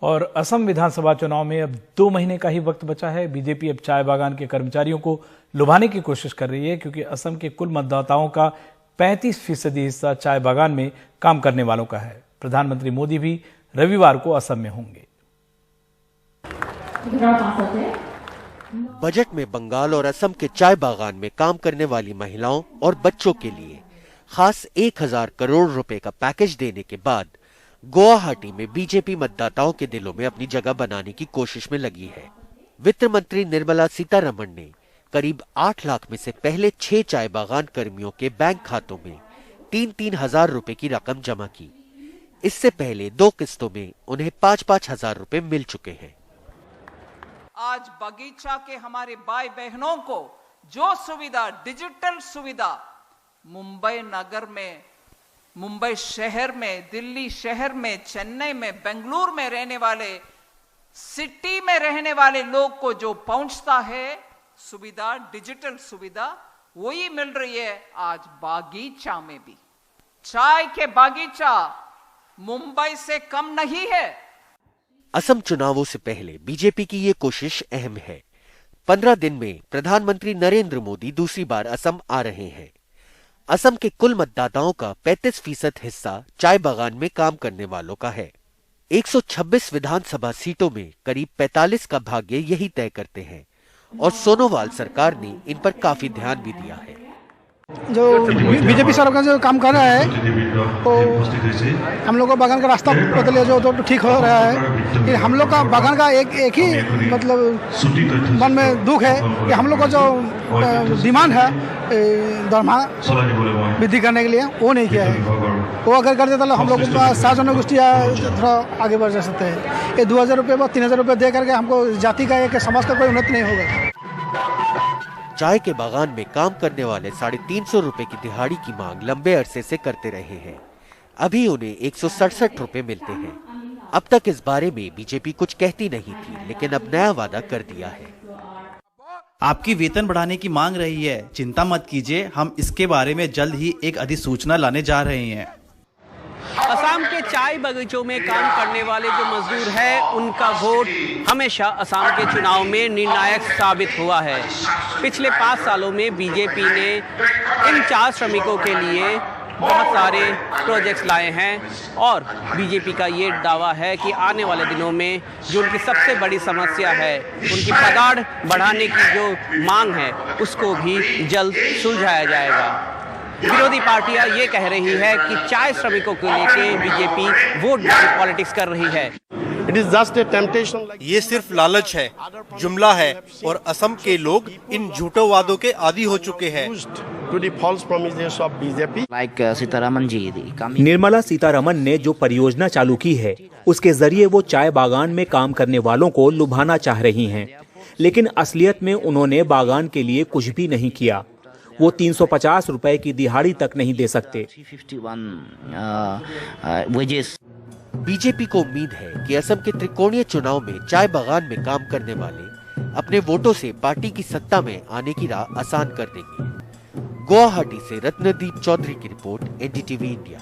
और असम विधानसभा चुनाव में अब 2 महीने का ही वक्त बचा है। बीजेपी अब चाय बागान के कर्मचारियों को लुभाने की कोशिश कर रही है, क्योंकि असम के कुल मतदाताओं का 35% हिस्सा चाय बागान में काम करने वालों का है। प्रधानमंत्री मोदी भी रविवार को असम में होंगे। बजट में बंगाल और असम के चाय बागान में काम करने वाली महिलाओं और बच्चों के लिए खास 1000 करोड़ रुपए का पैकेज देने के बाद गुवाहाटी में बीजेपी मतदाताओं के दिलों में अपनी जगह बनाने की कोशिश में लगी है। वित्त मंत्री निर्मला सीतारमण ने करीब 8 लाख में से पहले 6 चाय बागान कर्मियों के बैंक खातों में 3-3 हजार रुपए की रकम जमा की। इससे पहले 2 किस्तों में उन्हें 5-5 हजार रुपए मिल चुके हैं। आज बगीचा के हमारे भाई बहनों को जो सुविधा, डिजिटल सुविधा मुंबई नगर में, मुंबई शहर में, दिल्ली शहर में, चेन्नई में, बेंगलुरु में रहने वाले, सिटी में रहने वाले लोग को जो पहुंचता है सुविधा, डिजिटल सुविधा, वही मिल रही है आज बागीचा में भी। चाय के बागीचा मुंबई से कम नहीं है। असम चुनावों से पहले बीजेपी की ये कोशिश अहम है। 15 दिन में प्रधानमंत्री नरेंद्र मोदी दूसरी बार असम आ रहे हैं। असम के कुल मतदाताओं का 35% हिस्सा चाय बागान में काम करने वालों का है। 126 विधानसभा सीटों में करीब 45 का भाग्य यही तय करते हैं और सोनोवाल सरकार ने इन पर काफी ध्यान भी दिया है। जो बीजेपी सरकार जो काम कर रहा है तो हम लोग को बागान का रास्ता बदले जो तो ठीक हो रहा है। हम लोग का बागान का एक ही मतलब मन में दुख है कि हम लोग का जो डिमांड है दरमा वृद्धि करने के लिए वो नहीं किया है। वो अगर कर देता तो हम लोग सात जनगोष्ठी थोड़ा आगे बढ़ जा सकते हैं। ये 2000 रुपये व 3000 रुपये दे करके हमको जाति का एक समाज का कोई उन्नति नहीं होगा। चाय के बागान में काम करने वाले 350 रुपए की दिहाड़ी की मांग लंबे अरसे से करते रहे हैं। अभी उन्हें 167 रुपए मिलते हैं। अब तक इस बारे में बीजेपी कुछ कहती नहीं थी, लेकिन अब नया वादा कर दिया है। आपकी वेतन बढ़ाने की मांग रही है, चिंता मत कीजिए, हम इसके बारे में जल्द ही एक अधिसूचना लाने जा रहे हैं। असम के चाय बगीचों में काम करने वाले जो मजदूर हैं, उनका वोट हमेशा असम के चुनाव में निर्णायक साबित हुआ है। पिछले 5 सालों में बीजेपी ने इन 4 श्रमिकों के लिए बहुत सारे प्रोजेक्ट्स लाए हैं और बीजेपी का ये दावा है कि आने वाले दिनों में जो उनकी सबसे बड़ी समस्या है, उनकी पगार बढ़ाने की जो मांग है, उसको भी जल्द सुलझाया जाएगा। विरोधी पार्टियां ये कह रही है कि चाय श्रमिकों को लेकर बीजेपी वोट पॉलिटिक्स कर रही है। It is just a temptation. ये सिर्फ लालच है, जुमला है और असम के लोग इन झूठे वादों के आदी हो चुके हैं। To the false promises of BJP. Sitharaman ji Nirmala Sitharaman ने जो परियोजना चालू की है, उसके जरिए वो चाय बागान में काम करने वालों को लुभाना चाह रही हैं, लेकिन असलियत में उन्होंने बागान के लिए कुछ भी नहीं किया। वो 350 रुपए की दिहाड़ी तक नहीं दे सकते। बीजेपी को उम्मीद है कि असम के त्रिकोणीय चुनाव में चाय बागान में काम करने वाले अपने वोटों से पार्टी की सत्ता में आने की राह आसान कर देंगे। गुवाहाटी से रत्नदीप चौधरी की रिपोर्ट, एनडीटीवी इंडिया।